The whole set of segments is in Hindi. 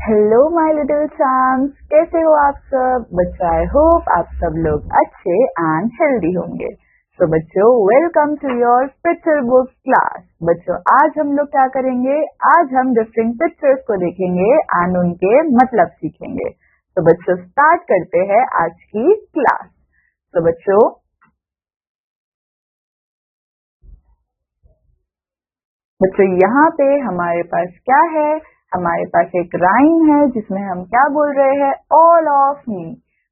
हेलो माय लिटिल चैम्प्स, कैसे हो आप सब बच्चों। आई होप आप सब लोग अच्छे एंड हेल्दी होंगे। तो बच्चों, welcome to your picture book class. बच्चों, आज हम लोग क्या करेंगे, आज हम डिफरेंट पिक्चर्स को देखेंगे एंड उनके मतलब सीखेंगे। तो बच्चों, स्टार्ट करते हैं आज की क्लास। तो बच्चों यहाँ पे हमारे पास क्या है, हमारे पास एक राइम है जिसमें हम क्या बोल रहे हैं, all of me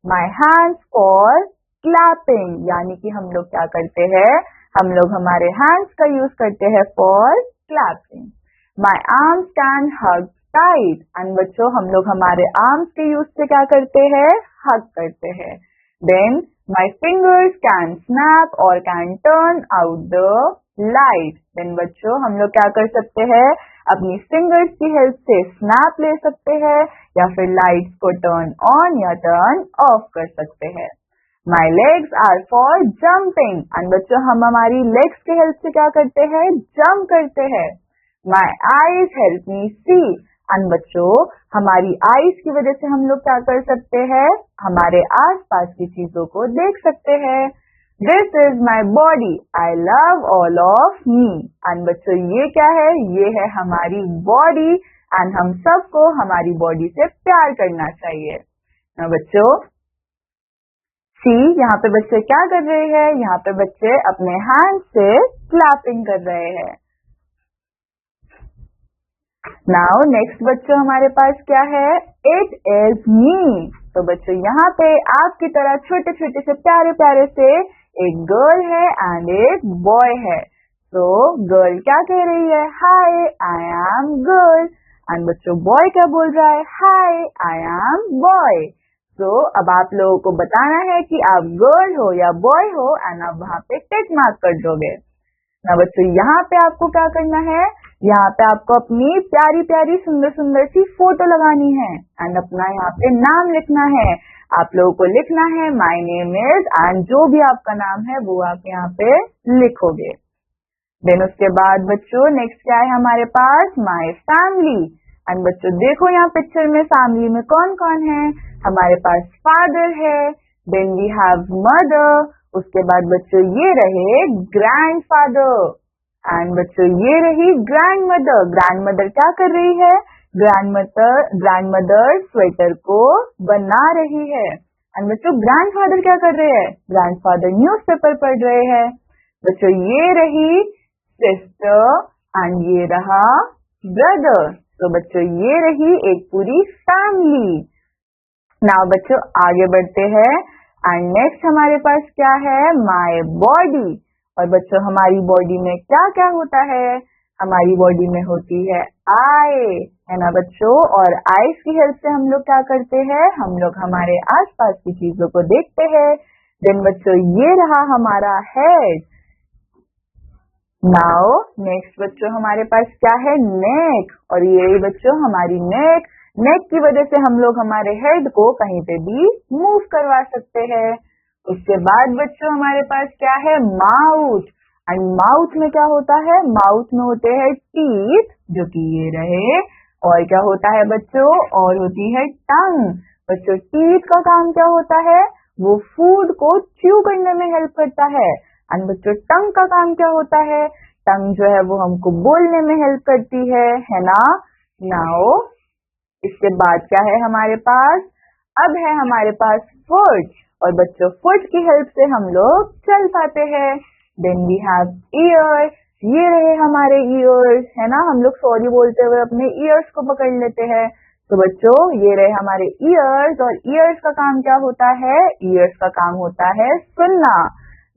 my hands for clapping. यानी कि हम लोग क्या करते हैं, हम लोग हमारे हैंड्स का यूज करते हैं for clapping. My arms can hug tight. And बच्चों, हम लोग हमारे आर्म्स के यूज से क्या करते हैं, हग करते हैं। Then my fingers can snap और can turn out the light. Then बच्चों, हम लोग क्या कर सकते हैं, अपनी फिंगर्स की हेल्प से स्नैप ले सकते हैं या फिर लाइट्स को टर्न ऑन या टर्न ऑफ कर सकते हैं। My legs are for jumping. And बच्चों, हम हमारी लेग्स की हेल्प से क्या करते हैं, जंप करते हैं। My eyes help me see. And बच्चों, हमारी आईज की वजह से हम लोग क्या कर सकते हैं, हमारे आसपास की चीजों को देख सकते हैं। This is my body, I love all of me. And बच्चों, ये क्या है, ये है हमारी बॉडी एंड हम सबको हमारी बॉडी से प्यार करना चाहिए। बच्चों, सी यहाँ पे बच्चे क्या कर रहे हैं, यहाँ पे बच्चे अपने हैंड से क्लैपिंग कर रहे हैं। नाउ नेक्स्ट बच्चों, हमारे पास क्या है, इट इज मी। तो बच्चों, यहाँ पे आपकी तरह छोटे छोटे से प्यारे प्यारे से एक गर्ल है एंड एक बॉय है। तो गर्ल क्या कह रही है, हाय आई एम गर्ल। एंड बच्चों, बॉय क्या बोल रहा है, हाय आई एम बॉय। तो अब आप लोगों को बताना है कि आप गर्ल हो या बॉय हो एंड आप वहां पे टिक मार्क कर दोगे ना। बच्चों, यहाँ पे आपको क्या करना है, यहाँ पे आपको अपनी प्यारी प्यारी सुंदर सुंदर सी फोटो लगानी है एंड अपना यहाँ पे नाम लिखना है। आप लोगों को लिखना है माय नेम इज, एंड जो भी आपका नाम है वो आप यहाँ पे लिखोगे। देन उसके बाद बच्चों नेक्स्ट क्या है हमारे पास, माय फैमिली। एंड बच्चों देखो यहाँ पिक्चर में फैमिली में कौन कौन है, हमारे पास फादर है, देन वी हैव मदर, उसके बाद बच्चों ये रहे ग्रैंडफादर एंड बच्चों ये रही ग्रैंडमदर। ग्रैंडमदर क्या कर रही है, ग्रैंडमदर स्वेटर को बना रही है। एंड बच्चों ग्रैंडफादर क्या कर रहे हैं, ग्रैंडफादर न्यूज़पेपर पढ़ रहे हैं। बच्चों ये रही सिस्टर एंड ये रहा ब्रदर। तो बच्चों ये रही एक पूरी फैमिली। नाउ बच्चों आगे बढ़ते हैं एंड नेक्स्ट हमारे पास क्या है, माय बॉडी। और बच्चों हमारी बॉडी में क्या क्या होता है, हमारी बॉडी में होती है आई, है ना बच्चों। और आईज की हेल्प से हम लोग क्या करते हैं, हम लोग हमारे आसपास की चीजों को देखते हैं। देन बच्चों ये रहा हमारा हेड। नाउ नेक्स्ट बच्चों हमारे पास क्या है, नेक। और ये बच्चों हमारी नेक, नेक की वजह से हम लोग हमारे हेड को कहीं पे भी मूव करवा सकते हैं। उसके बाद बच्चों हमारे पास क्या है, माउथ। एंड माउथ में क्या होता है, माउथ में होते हैं टीथ, जो कि ये रहे। और क्या होता है बच्चों, और होती है टंग। बच्चों टीथ का काम क्या होता है, वो फूड को च्यू करने में हेल्प करता है। एंड बच्चों टंग का काम क्या होता है, टंग जो है वो हमको बोलने में हेल्प करती है ना। नाउ इसके बाद क्या है हमारे पास, अब है हमारे पास फुट। और बच्चों फुट की हेल्प से हम लोग चल पाते हैं। देन वी हैव ईयर्स, ये रहे हमारे ईयर्स, है ना। हम लोग सॉरी बोलते हुए अपने ईयर्स को पकड़ लेते हैं। तो बच्चों ये रहे हमारे ईयर्स, और ईयर्स का काम क्या होता है, ईयर्स का काम होता है सुनना।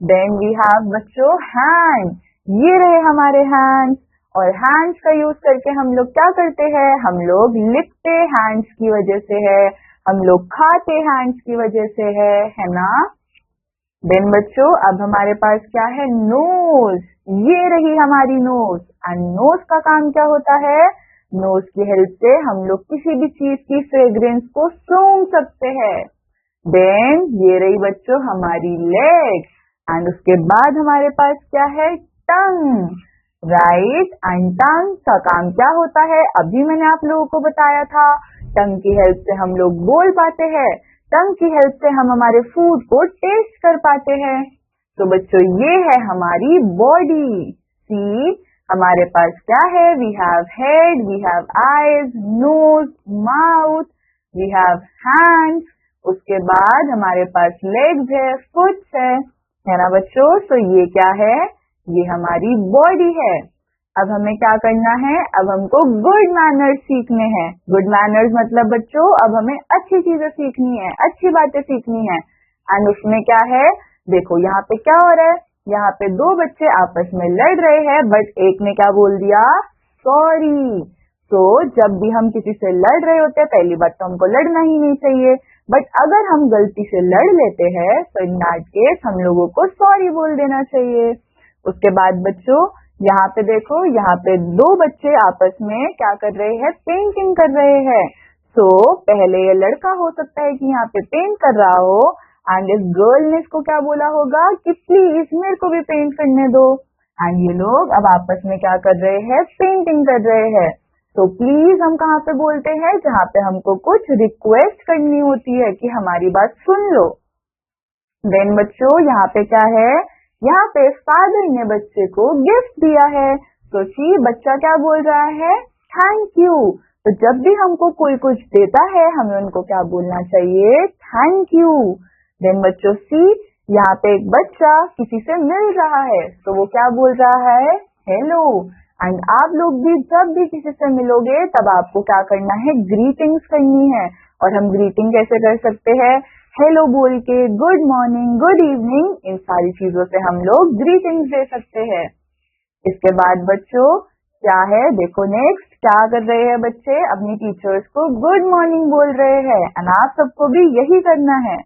देन वी हैव बच्चों हैंड, ये रहे हमारे हैंड्स। और हैंड्स का यूज करके हम लोग क्या करते हैं, हम लोग लिखते हैंड्स की वजह से है, हम लोग खाते हैंड्स की वजह से है ना। देन बच्चों अब हमारे पास क्या है, नोज, ये रही हमारी नोज। एंड नोज का काम क्या होता है, नोज की हेल्प से हम लोग किसी भी चीज की फ्रेग्रेंस को सूंघ सकते हैं। देन ये रही बच्चों हमारी लेग्स। एंड उसके बाद हमारे पास क्या है, टंग। राइट। एंड टंग का काम क्या होता है, अभी मैंने आप लोगों को बताया था। टंग की हेल्प से हम लोग बोल पाते हैं, टंग की हेल्प से हम हमारे फूड को टेस्ट कर पाते हैं। तो बच्चों ये है हमारी बॉडी। सी, हमारे पास क्या है, we have head, we have eyes, nose, mouth, we have hands, उसके बाद हमारे पास लेग्स है, फुट्स है ना बच्चों। तो ये क्या है, ये हमारी बॉडी है। अब हमें क्या करना है, अब हमको गुड मैनर्स सीखने हैं। गुड मैनर्स मतलब बच्चों अब हमें अच्छी चीजें सीखनी है, अच्छी बातें सीखनी है। एंड उसमें क्या है, देखो यहाँ पे क्या हो रहा है, यहाँ पे दो बच्चे आपस में लड़ रहे हैं, बट एक ने क्या बोल दिया, सॉरी। तो जब भी हम किसी से लड़ रहे होते हैं, पहली बात तो हमको लड़ना ही नहीं चाहिए, बट अगर हम गलती से लड़ लेते हैं तो इन दैट केस हम लोगों को सॉरी बोल देना चाहिए। उसके बाद बच्चों यहाँ पे देखो, यहाँ पे दो बच्चे आपस में क्या कर रहे हैं, पेंटिंग कर रहे हैं। तो पहले ये लड़का हो सकता है कि यहाँ पे पेंट कर रहा हो, एंड इस गर्ल ने इसको क्या बोला होगा कि प्लीज मेरे को भी पेंट करने दो। एंड ये लोग अब आपस में क्या कर रहे हैं, पेंटिंग कर रहे हैं। तो प्लीज हम कहाँ पे बोलते हैं, जहाँ पे हमको कुछ रिक्वेस्ट करनी होती है कि हमारी बात सुन लो। देन बच्चों यहाँ पे क्या है, यहाँ पे फादर ने बच्चे को गिफ्ट दिया है। तो सी, बच्चा क्या बोल रहा है, थैंक यू। तो जब भी हमको कोई कुछ देता है हमें उनको क्या बोलना चाहिए, थैंक यू। देन बच्चों सी, यहाँ पे एक बच्चा किसी से मिल रहा है, तो वो क्या बोल रहा है, हेलो। एंड आप लोग भी जब भी किसी से मिलोगे तब आपको क्या करना है, ग्रीटिंग्स करनी है। और हम ग्रीटिंग कैसे कर सकते हैं, हेलो बोल के, गुड मॉर्निंग, गुड इवनिंग, इन सारी चीजों से हम लोग ग्रीटिंग्स दे सकते हैं। इसके बाद बच्चों क्या है, देखो नेक्स्ट क्या कर रहे हैं बच्चे, अपनी टीचर्स को गुड मॉर्निंग बोल रहे हैं। एंड आप सबको भी यही करना है।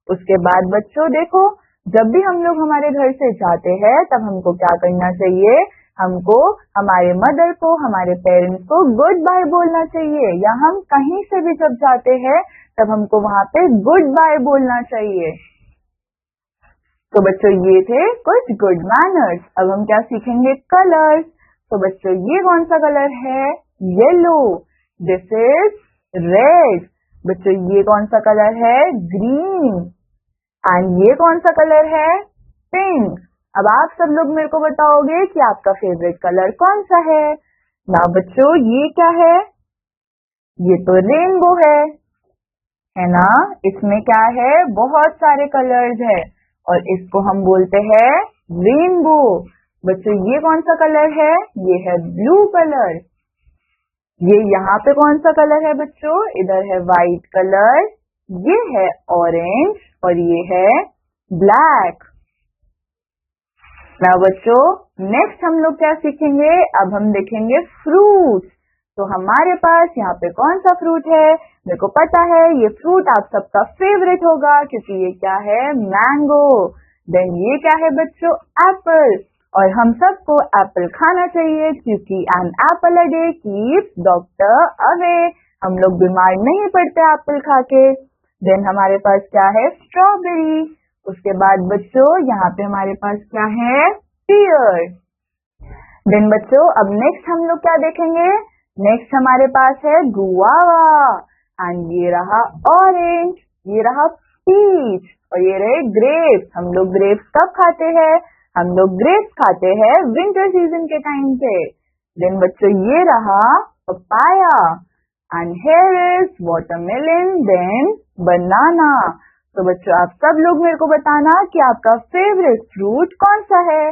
उसके बाद बच्चों देखो, जब भी हम लोग हमारे घर से जाते हैं तब हमको क्या करना चाहिए, हमको हमारे मदर को, हमारे पेरेंट्स को गुड बाय बोलना चाहिए। या हम कहीं से भी जब जाते हैं तब हमको वहां पे गुड बाय बोलना चाहिए। तो बच्चों ये थे कुछ गुड मैनर्स। अब हम क्या सीखेंगे, कलर्स। तो बच्चों ये कौन सा कलर है, येलो। This is red. बच्चों ये कौन सा कलर है, ग्रीन। एंड ये कौन सा कलर है, पिंक। अब आप सब लोग मेरे को बताओगे कि आपका फेवरेट कलर कौन सा है। ना बच्चों ये क्या है, ये तो रेनबो है ना। इसमें क्या है, बहुत सारे कलर्स है और इसको हम बोलते हैं रेनबो। बच्चों ये कौन सा कलर है, ये है ब्लू कलर। ये यहाँ पे कौन सा कलर है बच्चों, इधर है व्हाइट कलर, ये है ऑरेंज और ये है ब्लैक। ना बच्चों नेक्स्ट हम लोग क्या सीखेंगे, अब हम देखेंगे फ्रूट्स। तो हमारे पास यहाँ पे कौन सा फ्रूट है, मेरे को पता है ये फ्रूट आप सबका फेवरेट होगा क्योंकि ये क्या है, मैंगो। देन ये क्या है बच्चों, एप्पल। और हम सबको एप्पल खाना चाहिए क्योंकि an apple a day keeps doctor away. हम लोग बीमार नहीं पड़ते एप्पल खा के। देन हमारे पास क्या है, स्ट्रॉबेरी। उसके बाद बच्चों यहाँ पे हमारे पास क्या है, पियर। देन बच्चों अब नेक्स्ट हम लोग क्या देखेंगे, नेक्स्ट हमारे पास है गुआवा। एंड ये रहा ऑरेंज, ये रहा पीच और ये रहे ग्रेप्स। हम लोग ग्रेप्स कब खाते हैं, हम लोग ग्रेप्स खाते हैं विंटर सीजन के टाइम पे। देन बच्चों ये रहा papaya and here is watermelon, then banana. तो बच्चों आप सब लोग मेरे को बताना कि आपका फेवरेट फ्रूट कौन सा है।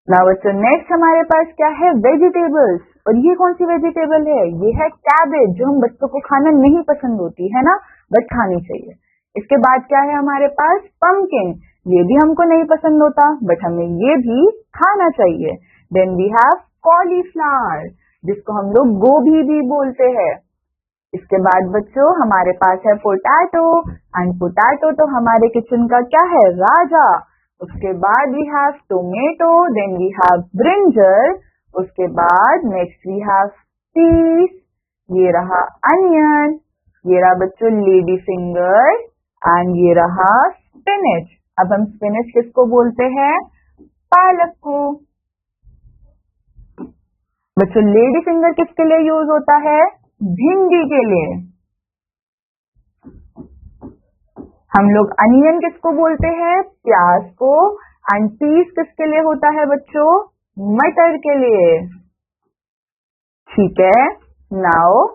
ना बच्चों नेक्स्ट हमारे पास क्या है, वेजिटेबल्स। और ये कौन सी वेजिटेबल है, ये है कैबेज, जो हम बच्चों को खाना नहीं पसंद होती है ना, बट खानी चाहिए। इसके बाद क्या है हमारे पास, पंपकिन। ये भी हमको नहीं पसंद होता बट हमें ये भी खाना चाहिए। देन वी हैव कॉलीफ्लावर, जिसको हम लोग गोभी भी बोलते हैं। इसके बाद बच्चों हमारे पास है पोटैटो। एंड पोटैटो तो हमारे किचन का क्या है, राजा। उसके बाद we have tomato, then we have brinjal. उसके बाद नेक्स्ट वी हैव पीस, ये रहा अनियन, ये रहा बच्चों लेडी फिंगर एंड ये रहा स्पिनच। अब हम स्पिनच किसको बोलते हैं, पालक को। बच्चों लेडी फिंगर किसके लिए यूज होता है? भिंडी के लिए। हम लोग अनियन किसको बोलते हैं? प्याज को। एंड पीस किसके लिए होता है बच्चों? मटर के लिए। ठीक है। नाउ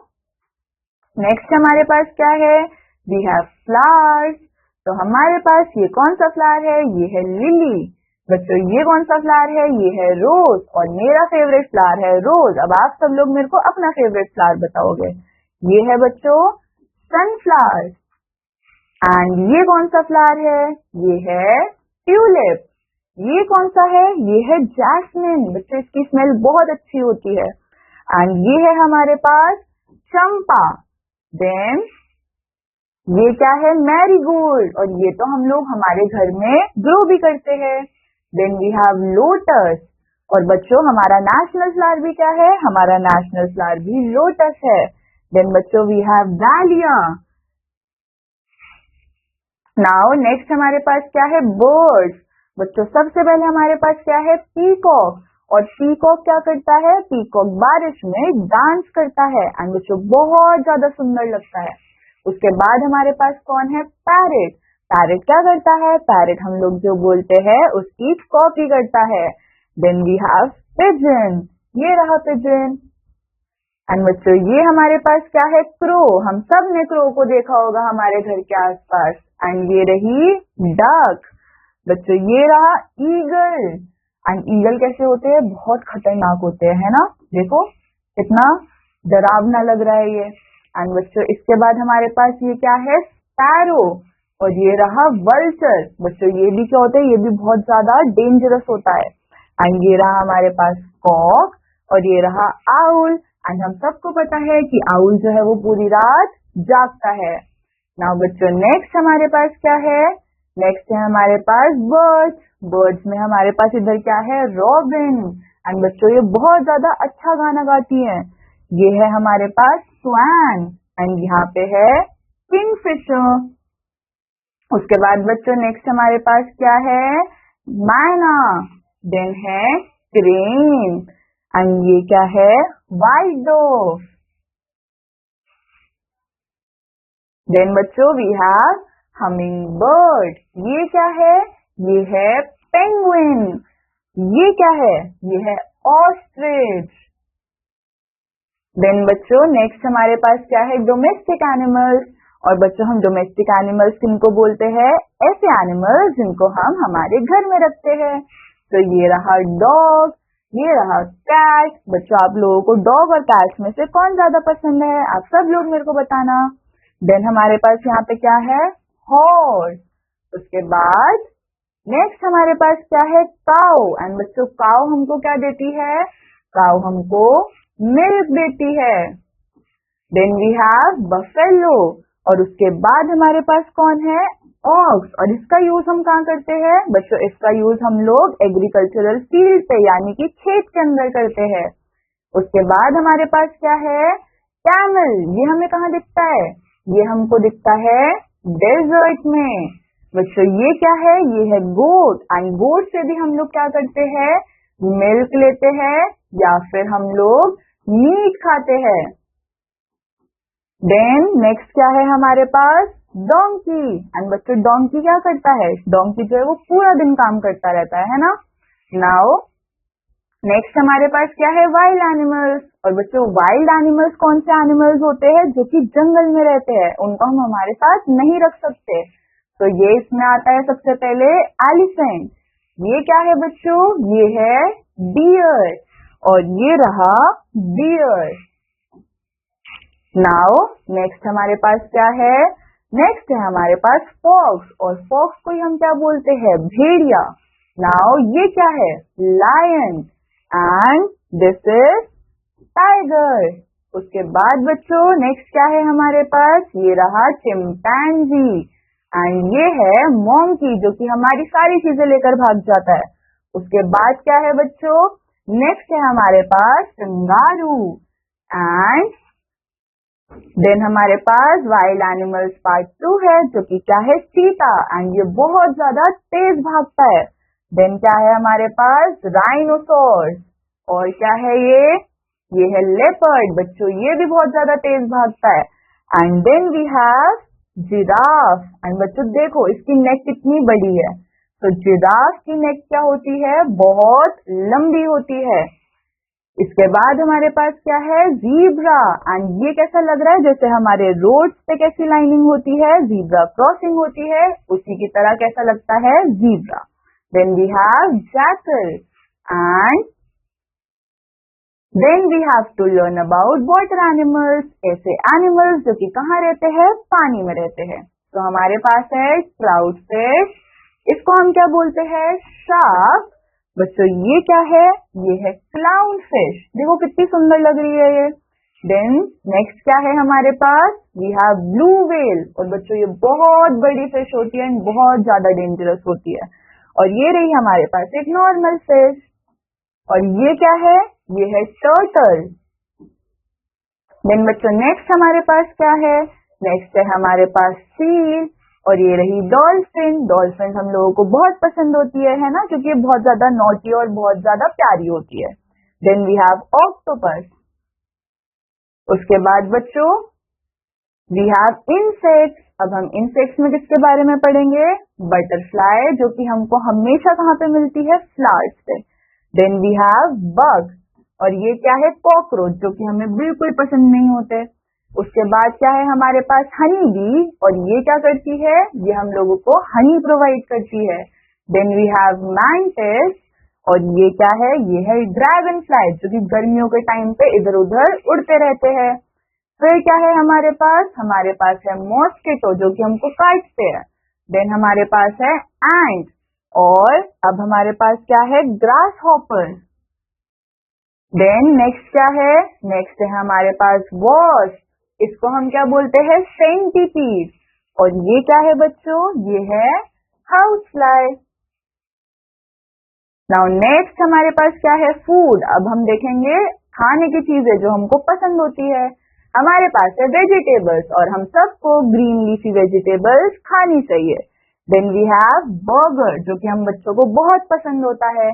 नेक्स्ट हमारे पास क्या है? We have flowers. तो हमारे पास ये कौन सा फ्लावर है? ये है लिली। बच्चों ये कौन सा फ्लावर है? ये है रोज। और मेरा फेवरेट फ्लावर है रोज। अब आप सब लोग मेरे को अपना फेवरेट फ्लावर बताओगे। ये है बच्चों सनफ्लावर। एंड ये कौन सा फ्लावर है? ये है ट्यूलिप। ये कौन सा है? ये है जैस्मिन। बच्चों इसकी स्मेल बहुत अच्छी होती है। एंड ये है हमारे पास चंपा। देन ये क्या है? मैरीगोल्ड। और ये तो हम लोग हमारे घर में ग्रो भी करते हैं। Then we have lotus. और बच्चों हमारा नेशनल फ्लावर भी क्या है? हमारा नेशनल फ्लावर भी लोटस है। देन बच्चों we have dahlia. Now next हमारे पास क्या है? बर्ड्स। बच्चों सबसे पहले हमारे पास क्या है? पीकॉक। और पीकॉक क्या करता है? पीकॉक बारिश में डांस करता है एंड बच्चों बहुत ज्यादा सुंदर लगता है। उसके बाद हमारे पास कौन है? पैरेट। पैरेट क्या करता है? पैरेट हम लोग जो बोलते हैं उसकी कॉपी करता है। Then we have pigeon. ये रहा पिजन। एंड बच्चों ये हमारे पास क्या है? क्रो। हम सब ने क्रो को देखा होगा हमारे घर के आसपास। एंड ये रही डक। बच्चों ये रहा ईगल। एंड ईगल कैसे होते हैं? बहुत खतरनाक होते हैं, है ना? देखो कितना डरावना लग रहा है ये। एंड बच्चों इसके बाद हमारे पास ये क्या है? स्पैरो। और ये रहा वल्चर। बच्चों ये भी क्या होता है? ये भी बहुत ज्यादा डेंजरस होता है। एंड ये रहा हमारे पास कॉक। और ये रहा आउल। एंड हम सबको पता है कि आउल जो है वो पूरी रात जागता है। नाउ बच्चों नेक्स्ट हमारे पास क्या है? नेक्स्ट है हमारे पास बर्ड्स। बर्ड्स में हमारे पास इधर क्या है? रॉबिन। एंड बच्चों ये बहुत ज्यादा अच्छा गाना गाती हैं। ये है हमारे पास स्वान। एंड यहाँ पे है किंगफिशर। उसके बाद बच्चों नेक्स्ट हमारे पास क्या है? मैना। देन है क्रेन। एंड ये क्या है? White dove. देन बच्चों वी हैव हमिंग बर्ड। ये क्या है? ये है पेंगुइन। ये क्या है? ये है ऑस्ट्रिच। देन बच्चों नेक्स्ट हमारे पास क्या है? Domestic animals. और बच्चों हम डोमेस्टिक एनिमल्स किनको बोलते हैं? ऐसे एनिमल्स जिनको हम हमारे घर में रखते हैं। तो ये रहा डॉग। ये रहा कैट। बच्चों आप लोगों को डॉग और कैट में से कौन ज्यादा पसंद है? आप सब लोग मेरे को बताना। देन हमारे पास यहाँ पे क्या है? हॉर्स। उसके बाद नेक्स्ट हमारे पास क्या है? काऊ। एंड बच्चों काऊ हमको क्या देती है? काऊ हमको मिल्क देती है। Then we have buffalo. और उसके बाद हमारे पास कौन है? ऑक्स। और इसका यूज हम कहाँ करते हैं? बच्चों इसका यूज हम लोग एग्रीकल्चरल फील्ड पे यानी कि खेत के अंदर करते हैं। उसके बाद हमारे पास क्या है? कैमल। ये हमें कहाँ दिखता है? ये हमको दिखता है डेजर्ट में। बच्चों ये क्या है? ये है गोट। एंड गोट से भी हम लोग क्या करते हैं? मिल्क लेते हैं या फिर हम लोग मीट खाते हैं। देन नेक्स्ट क्या है हमारे पास? डोंकी। एंड बच्चों डोंकी क्या करता है? डोंकी जो है वो पूरा दिन काम करता रहता है ना? नाउ नेक्स्ट हमारे पास क्या है? Wild animals. और बच्चों वाइल्ड एनिमल्स कौन से एनिमल्स होते हैं? जो कि जंगल में रहते हैं, उनको हम हमारे साथ नहीं रख सकते। तो ये इसमें आता है सबसे पहले एलिफेंट। ये क्या है बच्चों? ये है डियर। और ये रहा डियर। नाउ नेक्स्ट हमारे पास क्या है? नेक्स्ट है हमारे पास फॉक्स। और फॉक्स को ही हम क्या बोलते हैं? भेड़िया। नाउ ये क्या है? Lion. And this is tiger. उसके बाद बच्चों नेक्स्ट क्या है हमारे पास? ये रहा चिंपैंजी। एंड ये है मोंकी जो कि हमारी सारी चीजें लेकर भाग जाता है। उसके बाद क्या है बच्चों? नेक्स्ट है हमारे पास कंगारू। एंड देन हमारे पास वाइल्ड एनिमल्स पार्ट 2 है जो कि क्या है? चीता। एंड ये बहुत ज्यादा तेज भागता है। देन क्या है हमारे पास? राइनोसोर्स। और क्या है ये? ये है लेपर्ड, बच्चों ये भी बहुत ज्यादा तेज भागता है। And then we have giraffe. And बच्चों देखो इसकी नेक कितनी बड़ी है। तो जिराफ की नेक क्या होती है, बहुत लंबी होती है। इसके बाद हमारे पास क्या है, जीब्रा। एंड ये कैसा लग रहा है, जैसे हमारे रोड पे कैसी लाइनिंग होती है, जीब्रा क्रॉसिंग होती है, उसी की तरह कैसा लगता है zebra. Then we have jackal. And then we have to learn about water animals, ऐसे एनिमल्स जो कि कहाँ रहते हैं, पानी में रहते हैं। तो हमारे पास है ट्राउट फिश, इसको हम क्या बोलते हैं, शार्क। बच्चों ये क्या है, ये है क्लाउन फिश, देखो कितनी सुंदर लग रही है ये। देन नेक्स्ट क्या है हमारे पास, वी हैव ब्लू व्हेल। और बच्चों ये बहुत बड़ी फिश होती है, बहुत ज्यादा डेंजरस होती है। और ये रही हमारे पास एक नॉर्मल फिश। और ये क्या है, ये है टर्टल। देन बच्चों नेक्स्ट हमारे पास क्या है, नेक्स्ट है हमारे पास सील। और ये रही डॉल्फिन। डॉल्फिन हम लोगों को बहुत पसंद होती है ना, क्योंकि ये बहुत ज्यादा नॉटी और बहुत ज्यादा प्यारी होती है। Then we have octopus. उसके बाद बच्चों वी हैव इंसेक्ट्स। अब हम इंसेक्ट्स में किसके बारे में पढ़ेंगे, बटरफ्लाई, जो कि हमको हमेशा कहाँ पे मिलती है, फ्लावर्स पे। Then we have bug. और ये क्या है, कॉकरोच, जो कि हमें बिल्कुल पसंद नहीं होते। उसके बाद क्या है हमारे पास, हनी बी। और ये क्या करती है, ये हम लोगों को हनी प्रोवाइड करती है। Then we have mantis. और ये क्या है, ये है ड्रैगन फ्लाई, जो कि गर्मियों के टाइम पे इधर उधर उड़ते रहते हैं। फिर क्या है हमारे पास है मॉस्किटो, जो कि हमको काटते हैं। देन हमारे पास है एंट। और अब हमारे पास क्या है, ग्रास हॉपर। देन नेक्स्ट क्या है, नेक्स्ट है हमारे पास वॉस्प, इसको हम क्या बोलते हैं, सेंटीपीड। और ये क्या है बच्चों, ये है हाउस फ्लाई। नाउ नेक्स्ट हमारे पास क्या है, फूड। अब हम देखेंगे खाने की चीजें जो हमको पसंद होती है। हमारे पास है वेजिटेबल्स, और हम सबको ग्रीन लीफी वेजिटेबल्स खानी चाहिए। देन वी हैव बर्गर, जो कि हम बच्चों को बहुत पसंद होता है।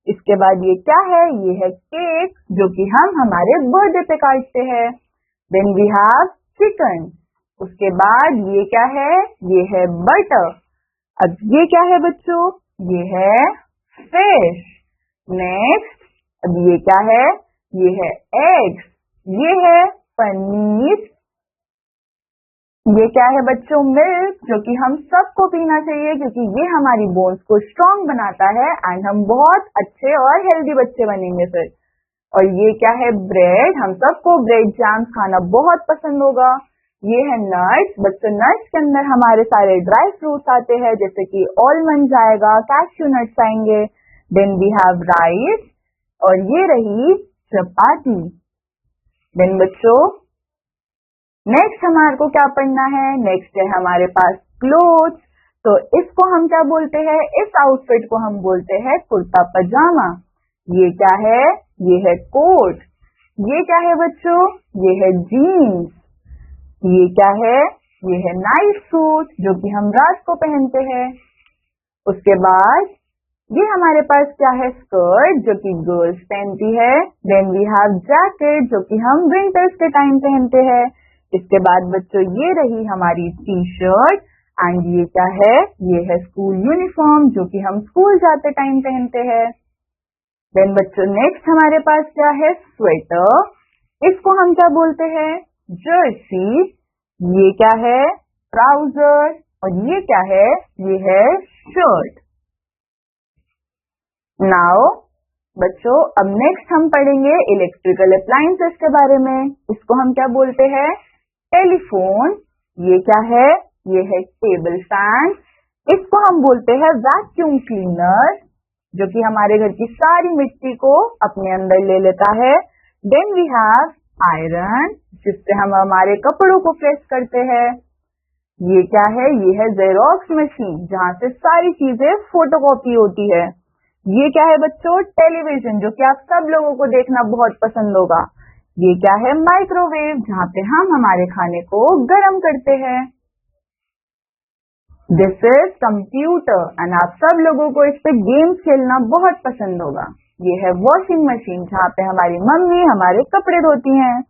इसके बाद ये क्या है, ये है केक, जो कि हम हमारे बर्थडे पे काटते हैं। Then we have chicken. उसके बाद ये क्या है, ये है बटर। अब ये क्या है बच्चों, ये है फिश। नेक्स्ट अब ये क्या है, ये है एग्स, ये है पनीर। ये क्या है बच्चों, मिल्क, जो कि हम सबको पीना चाहिए, क्योंकि ये हमारी बोन्स को स्ट्रॉन्ग बनाता है एंड हम बहुत अच्छे और हेल्दी बच्चे बनेंगे फिर। और ये क्या है, ब्रेड, हम सबको ब्रेड जैम खाना बहुत पसंद होगा। ये है नट्स, बच्चों नट्स के अंदर हमारे सारे ड्राई फ्रूट्स आते हैं, जैसे कि ऑलमंड आएगा, कैश्यू नट्स आएंगे। Then we have rice. और ये रही चपाती। देन बच्चों नेक्स्ट हमारे को क्या पढ़ना है, नेक्स्ट है हमारे पास क्लोथ्स। तो इसको हम क्या बोलते हैं, इस आउटफिट को हम बोलते हैं कुर्ता पजामा। ये क्या है, ये है कोट। ये क्या है बच्चों, ये है जीन्स। ये क्या है, ये है नाइट सूट, जो कि हम रात को पहनते हैं। उसके बाद ये हमारे पास क्या है, स्कर्ट, जो कि गर्ल्स पहनती है। देन वी हैव जैकेट, जो कि हम विंटर्स के टाइम पहनते हैं। इसके बाद बच्चों ये रही हमारी टी शर्ट। एंड ये क्या है, ये है स्कूल यूनिफॉर्म, जो कि हम स्कूल जाते टाइम पहनते हैं। देन बच्चों नेक्स्ट हमारे पास क्या है, स्वेटर, इसको हम क्या बोलते हैं, जर्सी। ये क्या है, ट्राउजर। और ये क्या है, ये है शर्ट। नाउ बच्चों अब नेक्स्ट हम पढ़ेंगे इलेक्ट्रिकल अप्लायंसेस के बारे में। इसको हम क्या बोलते हैं, टेलीफोन। ये क्या है, ये है टेबल फैन। इसको हम बोलते हैं वैक्यूम क्लीनर, जो कि हमारे घर की सारी मिट्टी को अपने अंदर ले लेता है। देन वी हैव आयरन, जिससे हम हमारे कपड़ों को प्रेस करते हैं। ये क्या है, ये है जेरोक्स मशीन, जहाँ से सारी चीजें फोटोकॉपी होती है। ये क्या है बच्चों, टेलीविजन, जो कि आप सब लोगों को देखना बहुत पसंद होगा। ये क्या है, माइक्रोवेव, जहाँ पे हम हमारे खाने को गर्म करते हैं। दिस इज कंप्यूटर, एंड आप सब लोगों को इस पे गेम्स खेलना बहुत पसंद होगा। ये है वॉशिंग मशीन, जहाँ पे हमारी मम्मी हमारे कपड़े धोती हैं।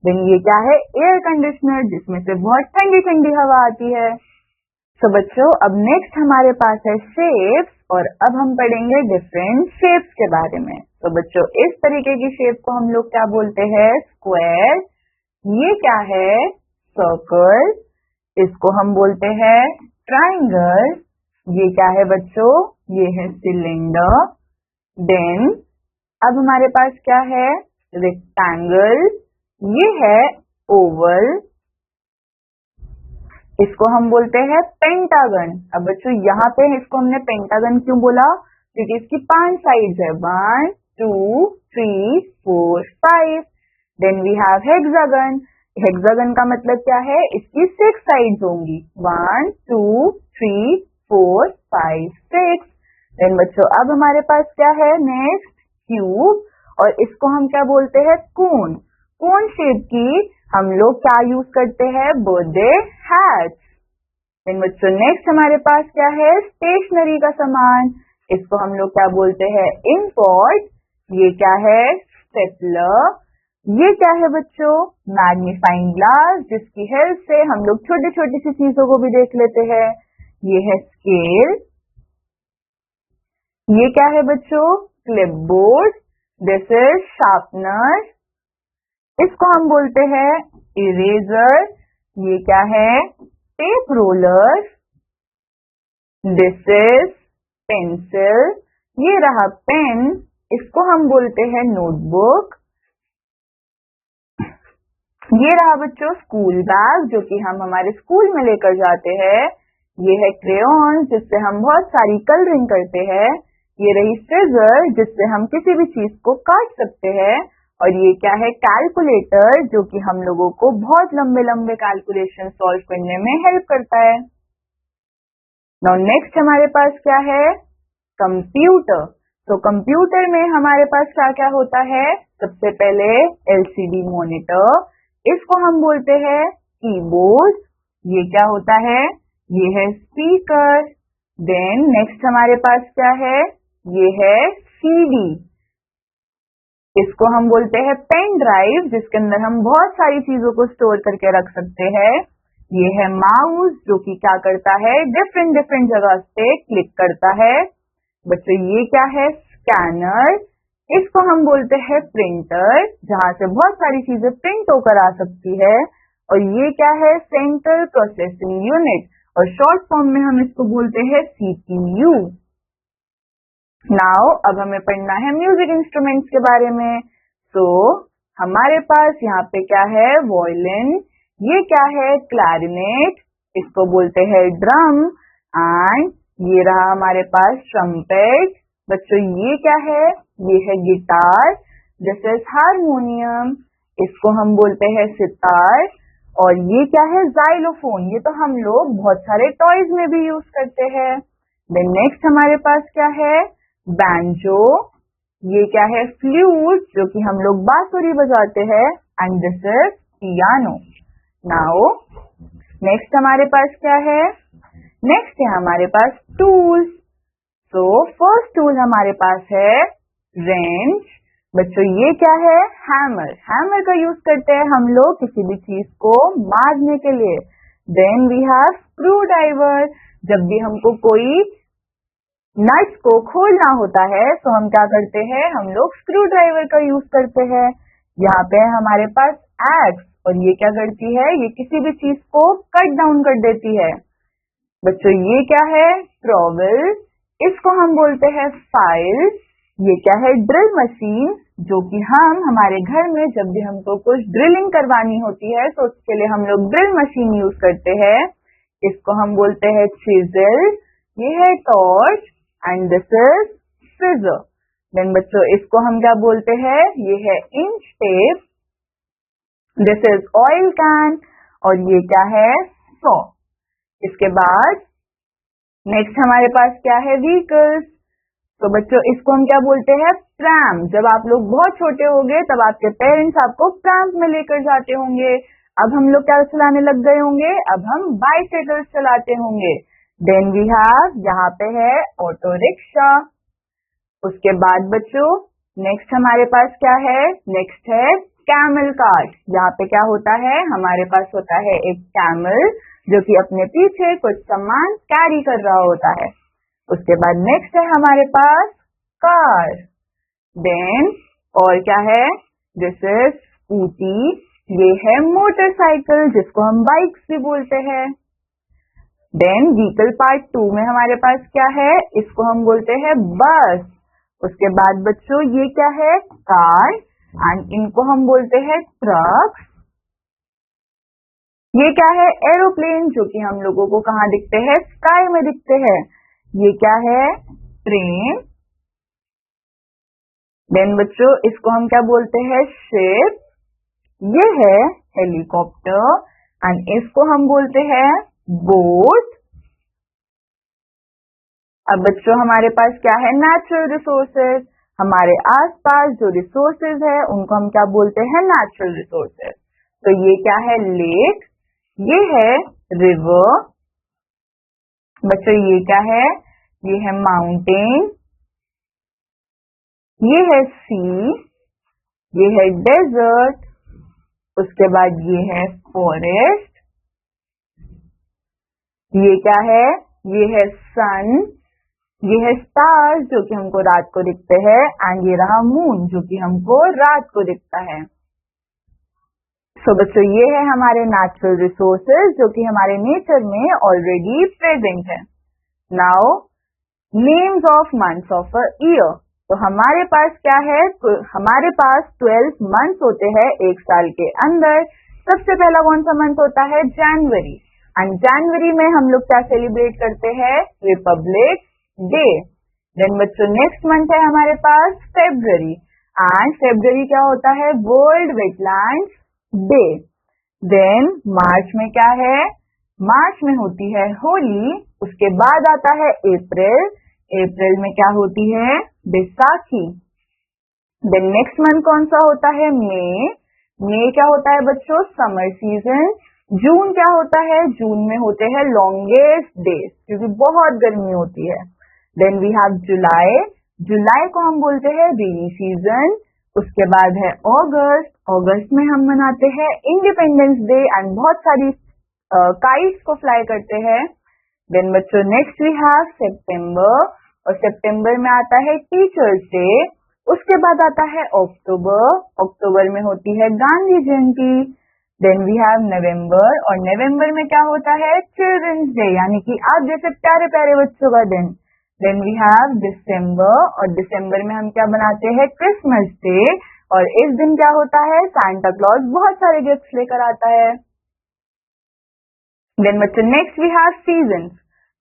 देन ये क्या है, एयर कंडीशनर, जिसमें से बहुत ठंडी ठंडी हवा आती है। तो बच्चों अब नेक्स्ट हमारे पास है शेप्स, और अब हम पढ़ेंगे डिफरेंट शेप्स के बारे में। तो बच्चों इस तरीके की शेप को हम लोग क्या बोलते हैं, स्क्वायर। ये क्या है, सर्कल। इसको हम बोलते हैं ट्राइंगल। ये क्या है बच्चों, ये है सिलेंडर। देन अब हमारे पास क्या है, रेक्टेंगल। ये है ओवल। इसको हम बोलते हैं पेंटागन। अब बच्चों यहाँ पे इसको हमने पेंटागन क्यों बोला, क्योंकि इसकी 5 साइड्स है, 1 2 3 4 5। Then we have hexagon. Hexagon का मतलब क्या है, इसकी 6 साइड्स होंगी, 1 2 3 4 5 6। देन बच्चों अब हमारे पास क्या है नेक्स्ट, क्यूब, और इसको हम क्या बोलते हैं, कोन। कोन शेप की हम लोग क्या यूज करते हैं, बर्थडे हैट्स। देन बच्चों नेक्स्ट हमारे पास क्या है, स्टेशनरी का सामान। इसको हम लोग क्या बोलते हैं, इम्पोर्ट। ये क्या है, स्टेपलर। ये क्या है बच्चों, मैग्नीफाइंग ग्लास, जिसकी हेल्प से हम लोग छोटी छोटी सी चीजों को भी देख लेते हैं। ये है स्केल। ये क्या है बच्चों, क्लिपबोर्ड। This is sharpener. इसको हम बोलते हैं इरेजर। ये क्या है, tape roller. This is pencil. ये रहा पेन। इसको हम बोलते हैं नोटबुक। ये रहा बच्चों स्कूल बैग, जो कि हम हमारे स्कूल में लेकर जाते हैं। ये है क्रेयॉन, जिससे हम बहुत सारी कलरिंग करते हैं। ये रही सीजर, जिससे हम किसी भी चीज को काट सकते हैं। और ये क्या है, कैलकुलेटर, जो कि हम लोगों को बहुत लंबे लंबे कैलकुलेशन सॉल्व करने में हेल्प करता है। नाउ नेक्स्ट हमारे पास क्या है, कंप्यूटर। तो कंप्यूटर में हमारे पास क्या क्या होता है, सबसे पहले एलसीडी मॉनिटर। इसको हम बोलते हैं कीबोर्ड। ये क्या होता है, ये है स्पीकर। देन नेक्स्ट हमारे पास क्या है, ये है सीडी। इसको हम बोलते हैं पेन ड्राइव, जिसके अंदर हम बहुत सारी चीजों को स्टोर करके रख सकते हैं। ये है माउस, जो कि क्या करता है, डिफरेंट डिफरेंट जगह से क्लिक करता है। बच्चों ये क्या है, स्कैनर। इसको हम बोलते हैं प्रिंटर, जहां से बहुत सारी चीजें प्रिंट होकर आ सकती है। और ये क्या है, सेंट्रल प्रोसेसिंग यूनिट, और शॉर्ट फॉर्म में हम इसको बोलते हैं सीपीयू। नाउ अब हमें पढ़ना है म्यूजिक इंस्ट्रूमेंट्स के बारे में। तो हमारे पास यहाँ पे क्या है, वायलिन। ये क्या है, क्लैरिनेट। इसको बोलते हैं ड्रम। एंड ये रहा हमारे पास ट्रम्पेट। बच्चों ये क्या है, ये है गिटार। This is harmonium. इसको हम बोलते हैं सितार। और ये क्या है, जाइलोफोन। ये तो हम लोग बहुत सारे टॉयज में भी यूज करते हैं। देन नेक्स्ट हमारे पास क्या है, बैंजो। ये क्या है, फ्लूट, जो कि हम लोग बांसुरी बजाते हैं। And this is piano. Now next हमारे पास क्या है, नेक्स्ट है हमारे पास टूल्स। तो फर्स्ट टूल हमारे पास है रेंच। बच्चों ये क्या है, हैमर। हैमर का यूज करते हैं हम लोग किसी भी चीज को मारने के लिए। Then we have screwdriver. जब भी हमको कोई नट्स को खोलना होता है तो हम क्या करते हैं, हम लोग स्क्रू ड्राइवर का यूज करते हैं। यहाँ पे हमारे पास एक्स, और ये क्या करती है, ये किसी भी चीज को कट डाउन कर देती है। बच्चों ये क्या है, ट्रॉवल। इसको हम बोलते हैं फाइल। ये क्या है, ड्रिल मशीन, जो कि हम हमारे घर में जब भी हमको कुछ ड्रिलिंग करवानी होती है तो उसके लिए हम लोग ड्रिल मशीन यूज करते हैं। इसको हम बोलते हैं चिजल। ये है torch. And this is scissor. देन बच्चों इसको हम क्या बोलते हैं, ये है inch tape. This is oil can. और ये क्या है, सॉ। इसके बाद नेक्स्ट हमारे पास क्या है, व्हीकल्स। तो बच्चों इसको हम क्या बोलते हैं, प्रैम। जब आप लोग बहुत छोटे होंगे तब आपके पेरेंट्स आपको प्रैम में लेकर जाते होंगे। अब हम लोग क्या चलाने लग गए होंगे, अब हम बाइसाइकिल चलाते होंगे। देन वी हैव, यहाँ पे है ऑटो रिक्शा। उसके बाद बच्चों नेक्स्ट हमारे पास क्या है? नेक्स्ट है कैमल कार्ट। यहाँ पे क्या होता है? हमारे पास होता है एक कैमल जो कि अपने पीछे कुछ सामान कैरी कर रहा होता है। उसके बाद नेक्स्ट है हमारे पास कार। देन और क्या है? This is scooty. ये है मोटरसाइकिल जिसको हम बाइक्स भी बोलते हैं। देन व्हीकल पार्ट 2 में हमारे पास क्या है? इसको हम बोलते हैं बस। उसके बाद बच्चों ये क्या है? कार एंड इनको हम बोलते हैं ट्रक। ये क्या है? एरोप्लेन जो कि हम लोगों को कहाँ दिखते हैं? स्काई में दिखते हैं। ये क्या है? ट्रेन। देन बच्चों इसको हम क्या बोलते हैं? शिप। ये है हेलीकॉप्टर एंड इसको हम बोलते हैं बोट। अब बच्चों हमारे पास क्या है? Natural resources. हमारे आसपास जो रिसोर्सेज है उनको हम क्या बोलते हैं? Natural resources. तो ये क्या है? लेक। ये है रिवर। बच्चों ये क्या है? ये है माउंटेन। ये है सी। ये है डेजर्ट। उसके बाद ये है फॉरेस्ट। ये क्या है? ये है सन। ये है स्टार्स जो कि हमको रात को दिखते हैं एंड ये रहा मून जो कि हमको रात को दिखता है। सो बच्चों ये है हमारे नेचुरल रिसोर्सेज जो कि हमारे नेचर में ऑलरेडी प्रेजेंट है। Now names of months of a year. तो हमारे पास क्या है? हमारे पास 12 मंथ्स होते हैं एक साल के अंदर। सबसे पहला कौन सा मंथ होता है? जनवरी। एंड जनवरी में हम लोग क्या सेलिब्रेट करते हैं? Republic day. देन बच्चों नेक्स्ट मंथ है हमारे पास फेब्रुअरी एंड फेब्रुअरी क्या होता है? World wetlands day. Then March में क्या है? मार्च में होती है होली। उसके बाद आता है अप्रैल। अप्रैल में क्या होती है? बैसाखी। देन नेक्स्ट मंथ कौन सा होता है? मई। मई क्या होता है बच्चों? Summer season. जून क्या होता है? जून में होते हैं लॉन्गेस्ट डेज क्योंकि बहुत गर्मी होती है। देन वी हैव जुलाई। जुलाई को हम बोलते हैं रेनी सीजन। उसके बाद है अगस्त। अगस्त में हम मनाते हैं इंडिपेंडेंस डे एंड बहुत सारी काइट्स को फ्लाई करते हैं। देन बच्चों नेक्स्ट वी हैव सितंबर और सितंबर में आता है टीचर्स डे। उसके बाद आता है अक्टूबर। अक्टूबर में होती है गांधी जयंती। देन वी हैव नवंबर और नवंबर में क्या होता है? चिल्ड्रंस डे यानी कि आप जैसे प्यारे प्यारे बच्चों का दिन। देन वी हैव दिसंबर और दिसंबर में हम क्या बनाते हैं? Christmas day. और इस दिन क्या होता है? सांता क्लॉज बहुत सारे गिफ्ट्स लेकर आता है। देन बच्चों next we have season.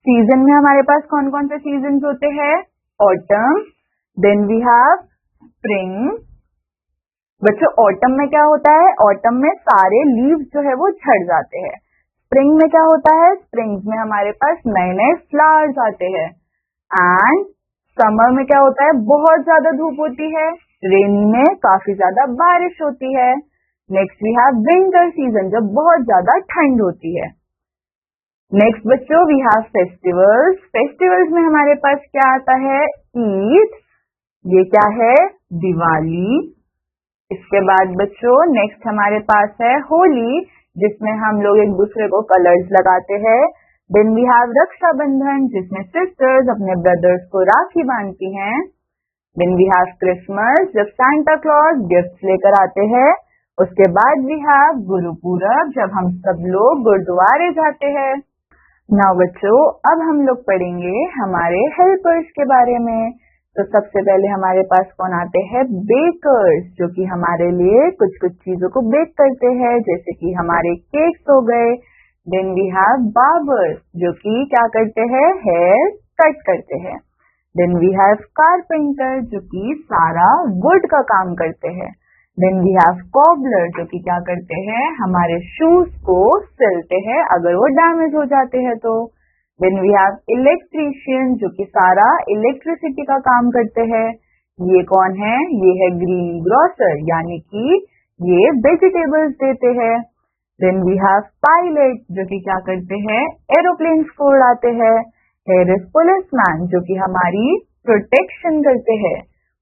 Season में हमारे पास कौन कौन से सीजन होते हैं? Autumn. Then we have spring. बच्चों ऑटम में क्या होता है? ऑटम में सारे लीव्स जो है वो झड़ जाते हैं। स्प्रिंग में क्या होता है? स्प्रिंग में हमारे पास नए नए फ्लावर्स आते हैं। एंड समर में क्या होता है? बहुत ज्यादा धूप होती है। रेन में काफी ज्यादा बारिश होती है। Next we have winter season जब बहुत ज्यादा ठंड होती है। नेक्स्ट बच्चों वी हैव फेस्टिवल्स। फेस्टिवल्स में हमारे पास क्या आता है? ईद। ये क्या है? दिवाली। इसके बाद बच्चों नेक्स्ट हमारे पास है होली जिसमें हम लोग एक दूसरे को कलर्स लगाते हैं। देन वी हैव रक्षाबंधन जिसमें सिस्टर्स अपने ब्रदर्स को राखी बांधती हैं। देन वी हैव क्रिसमस जब सांता क्लॉज गिफ्ट्स लेकर आते हैं। उसके बाद वी हैव गुरुपूरब जब हम सब लोग गुरुद्वारे जाते हैं। नाउ बच्चों अब हम लोग पढ़ेंगे हमारे हेल्पर्स के बारे में। तो सबसे पहले हमारे पास कौन आते हैं? बेकर्स जो कि हमारे लिए कुछ कुछ चीजों को बेक करते हैं जैसे कि हमारे केक्स हो गए। देन वी हैव बार्बर्स जो कि क्या करते हैं? हेयर कट करते हैं। देन वी हैव कारपेंटर जो कि सारा वुड का काम करते हैं। देन वी हैव कॉबलर जो कि क्या करते हैं? हमारे शूज को सिलते हैं अगर वो डैमेज हो जाते हैं तो। देन वी हैव इलेक्ट्रीशियन जो कि सारा इलेक्ट्रिसिटी का काम करते हैं। ये कौन है? ये है ग्रीन ग्रोसर यानी कि ये वेजिटेबल्स देते हैं। देन वी हैव पायलट जो कि क्या करते हैं? एरोप्लेन्स को उड़ाते हैं। हेयर इज पुलिसमैन जो कि हमारी प्रोटेक्शन करते हैं।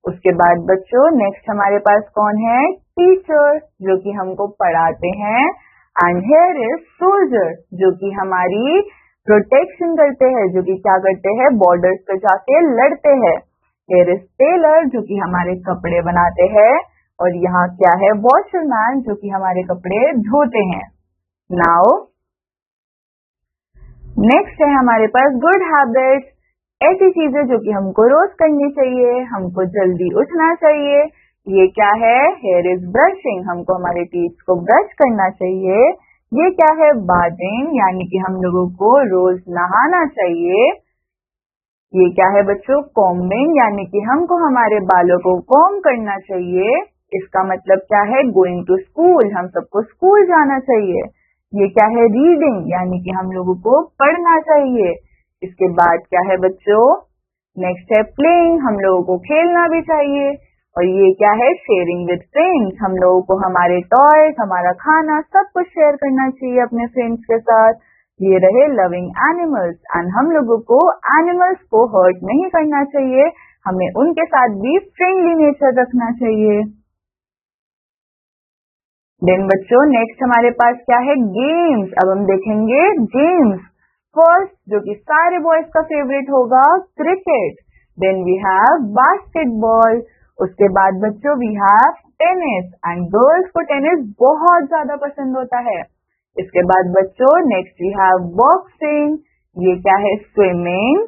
उसके बाद बच्चों नेक्स्ट हमारे पास कौन है? टीचर, जो कि हमको पढ़ाते हैं। एंड हियर इज सोल्जर, जो कि हमारी प्रोटेक्शन करते हैं, जो कि क्या करते हैं? बॉर्डर्स पे जाके लड़ते हैं। हियर इज टेलर, जो कि हमारे कपड़े बनाते हैं। और यहाँ क्या है? वॉशरमैन, जो कि हमारे कपड़े धोते हैं। नाउ नेक्स्ट है हमारे पास गुड हैबिट्स, ऐसी चीजें जो कि हमको रोज करनी चाहिए। हमको जल्दी उठना चाहिए। ये क्या है? हेयर इज ब्रशिंग, हमको हमारे टीथ को ब्रश करना चाहिए। ये क्या है? बाथिंग, यानी कि हम लोगों को रोज नहाना चाहिए। ये क्या है बच्चों? कॉम्बिंग, यानी कि हमको हमारे बालों को कॉम्ब करना चाहिए। इसका मतलब क्या है? गोइंग टू स्कूल, हम सबको स्कूल जाना चाहिए। ये क्या है? रीडिंग, यानी कि हम लोगों को पढ़ना चाहिए। इसके बाद क्या है बच्चों? नेक्स्ट है प्लेइंग, हम लोगों को खेलना भी चाहिए। और ये क्या है? शेयरिंग विद फ्रेंड्स, हम लोगों को हमारे टॉयज, हमारा खाना, सब कुछ शेयर करना चाहिए अपने फ्रेंड्स के साथ। ये रहे लविंग एनिमल्स, एंड हम लोगों को एनिमल्स को हर्ट नहीं करना चाहिए। हमें उनके साथ भी फ्रेंडली नेचर रखना चाहिए। देन बच्चों नेक्स्ट हमारे पास क्या है? गेम्स। अब हम देखेंगे गेम्स। फर्स्ट, जो कि सारे बॉयज का फेवरेट होगा, cricket. Then we have basketball. उसके बाद बच्चों we have tennis, and girls को टेनिस बहुत ज्यादा पसंद होता है। इसके बाद बच्चों नेक्स्ट वी हैव बॉक्सिंग। ये क्या है? स्विमिंग।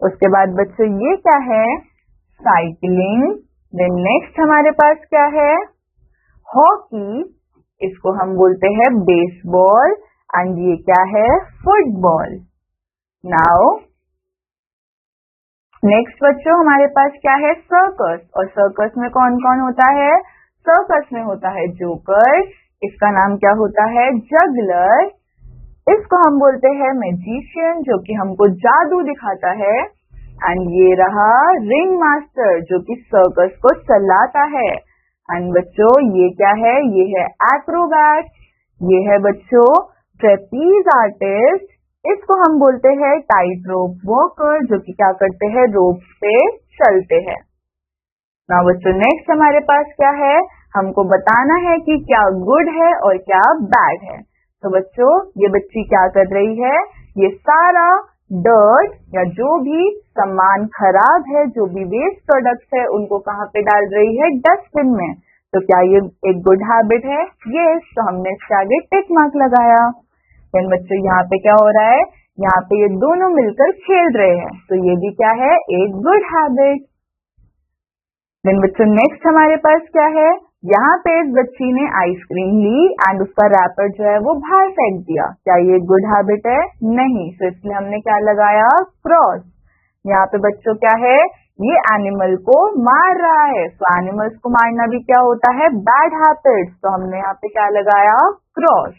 उसके बाद बच्चों ये क्या है? साइकिलिंग। देन नेक्स्ट हमारे पास क्या है? हॉकी, इसको हम बोलते हैं बेसबॉल। एंड ये क्या है? फुटबॉल। नाउ नेक्स्ट बच्चों हमारे पास क्या है? सर्कस। और सर्कस में कौन कौन होता है? सर्कस में होता है जोकर, इसका नाम क्या होता है? जगलर। इसको हम बोलते हैं मैजिशियन, जो कि हमको जादू दिखाता है। एंड ये रहा रिंग मास्टर, जो कि सर्कस को चलाता है। एंड बच्चों ये क्या है? ये है एक्रोबैट। ये है बच्चों ट्रेपीज आर्टिस्ट, इसको हम बोलते हैं टाइट रोप वॉकर, जो कि क्या करते हैं? रोप पे चलते हैं। ना बच्चों नेक्स्ट हमारे पास क्या है? हमको बताना है कि क्या गुड है और क्या बैड है। तो बच्चों ये बच्ची क्या कर रही है? ये सारा डर्ट या जो भी सामान खराब है, जो भी वेस्ट प्रोडक्ट्स है, उनको कहाँ पे डाल रही है? डस्टबिन में। तो क्या ये एक गुड हैबिट है? यस, तो हमने इसके आगे टिक मार्क लगाया। देन बच्चों यहाँ पे क्या हो रहा है? यहाँ पे ये दोनों मिलकर खेल रहे हैं, तो ये भी क्या है? एक गुड हैबिट। देन बच्चों नेक्स्ट हमारे पास क्या है? यहाँ पे इस बच्ची ने आइसक्रीम ली एंड उसका रैपर जो है वो बाहर फेंक दिया। क्या ये गुड हैबिट है? नहीं, तो इसलिए हमने क्या लगाया? क्रॉस। यहाँ पे बच्चों क्या है? ये एनिमल को मार रहा है, तो एनिमल्स को मारना भी क्या होता है? बैड हैबिट, तो हमने यहाँ पे क्या लगाया? क्रॉस।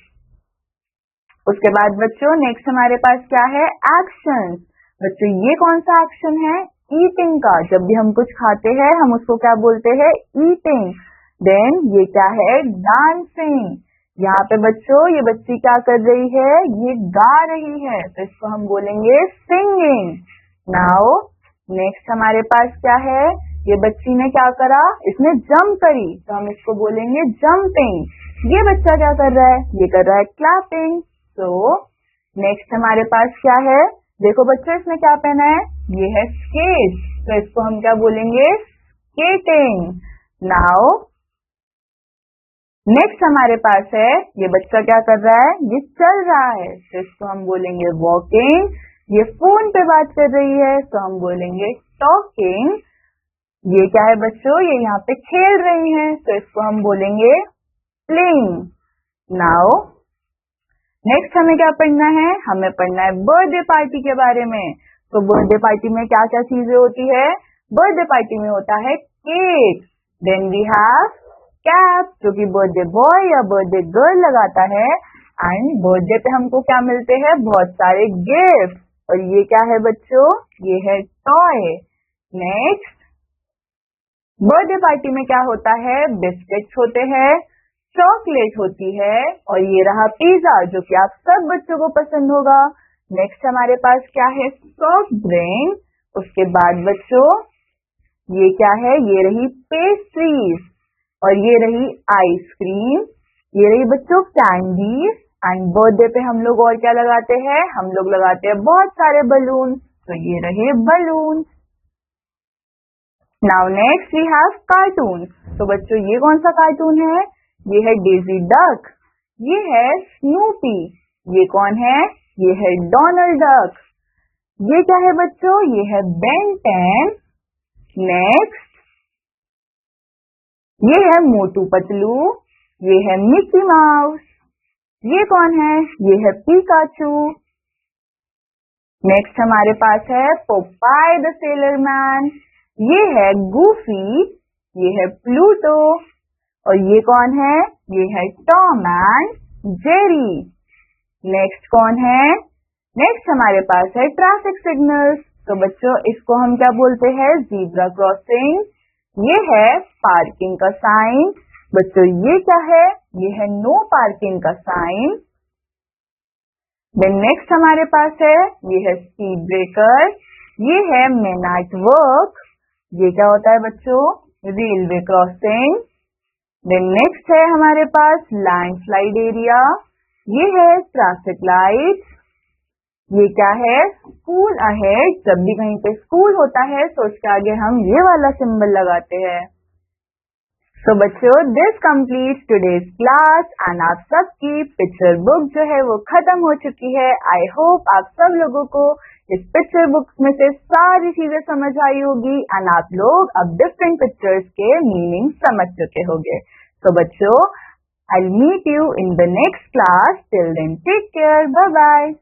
उसके बाद बच्चों नेक्स्ट हमारे पास क्या है? एक्शन। बच्चों ये कौन सा एक्शन है? ईटिंग का। जब भी हम कुछ खाते हैं हम उसको क्या बोलते हैं? ईटिंग। देन ये क्या है? डांसिंग। यहाँ पे बच्चों ये बच्ची क्या कर रही है? ये गा रही है, तो इसको हम बोलेंगे सिंगिंग। नाउ नेक्स्ट हमारे पास क्या है? ये बच्ची ने क्या करा? इसने जंप करी, तो हम इसको बोलेंगे जंपिंग। ये बच्चा क्या कर रहा है? ये कर रहा है क्लैपिंग। तो नेक्स्ट हमारे पास क्या है? देखो बच्चों इसने क्या पहना है? ये है स्केट, तो इसको हम क्या बोलेंगे? स्केटिंग। नाउ नेक्स्ट हमारे पास है, ये बच्चा क्या कर रहा है? ये चल रहा है, तो इसको हम बोलेंगे वॉकिंग। ये फोन पे बात कर रही है, तो हम बोलेंगे टॉकिंग। ये क्या है बच्चों? ये यहाँ पे खेल रही हैं, तो इसको हम बोलेंगे प्लेइंग। नाउ नेक्स्ट हमें क्या पढ़ना है? हमें पढ़ना है बर्थडे पार्टी के बारे में। तो बर्थडे पार्टी में क्या क्या चीजें होती है? बर्थडे पार्टी में होता है cake. Then we have cap, जो कि बर्थडे बॉय या बर्थडे गर्ल लगाता है। एंड बर्थडे पे हमको क्या मिलते हैं? बहुत सारे गिफ्ट। और ये क्या है बच्चों? ये है टॉय। नेक्स्ट बर्थडे पार्टी में क्या होता है? बिस्किट्स होते हैं, चॉकलेट होती है, और ये रहा पिज्जा, जो कि आप सब बच्चों को पसंद होगा। नेक्स्ट हमारे पास क्या है? Soft drink. उसके बाद बच्चों ये क्या है? ये रही पेस्ट्रीज और ये रही आइसक्रीम, ये रही बच्चों कैंडीज। एंड बर्थडे पे हम लोग और क्या लगाते हैं? हम लोग लगाते हैं बहुत सारे बलून, तो ये रहे balloon. Now next we have cartoon. तो बच्चों ये कौन सा कार्टून है? ये है डेजी डक, ये है स्नूपी, ये कौन है? ये है डोनाल्ड डक। ये क्या है बच्चों? ये है बेन 10। नेक्स्ट ये है मोटू पतलू, ये है मिकी माउस, ये कौन है? ये है पिकाचू। नेक्स्ट हमारे पास है पोपाई द सेलर मैन, ये है गूफी, ये है प्लूटो और ये कौन है? ये है टॉम एंड जेरी। नेक्स्ट कौन है? नेक्स्ट हमारे पास है ट्रैफिक सिग्नल्स। तो बच्चों इसको हम क्या बोलते हैं? Zebra crossing. ये है पार्किंग का साइन। बच्चों ये क्या है? ये है नो पार्किंग का साइन। देन नेक्स्ट हमारे पास है, ये है स्पीड ब्रेकर, ये है मैन एट वर्क, ये क्या होता है बच्चों? Railway crossing. देन नेक्स्ट है हमारे पास लैंडस्लाइड एरिया, ये है ट्रैफिक लाइट, ये क्या है? School ahead. जब भी कहीं पे स्कूल होता है तो उसके आगे हम ये वाला सिंबल लगाते हैं। तो बच्चों this completes today's class and आप सबकी पिक्चर बुक जो है वो खत्म हो चुकी है। आई होप आप सब लोगों को इस पिक्चर बुक में से सारी चीजें समझ आई होगी एंड आप लोग अब डिफरेंट पिक्चर्स के मीनिंग समझ चुके होंगे। तो बच्चों I'll meet you in the next class. Till then, take care. Bye bye.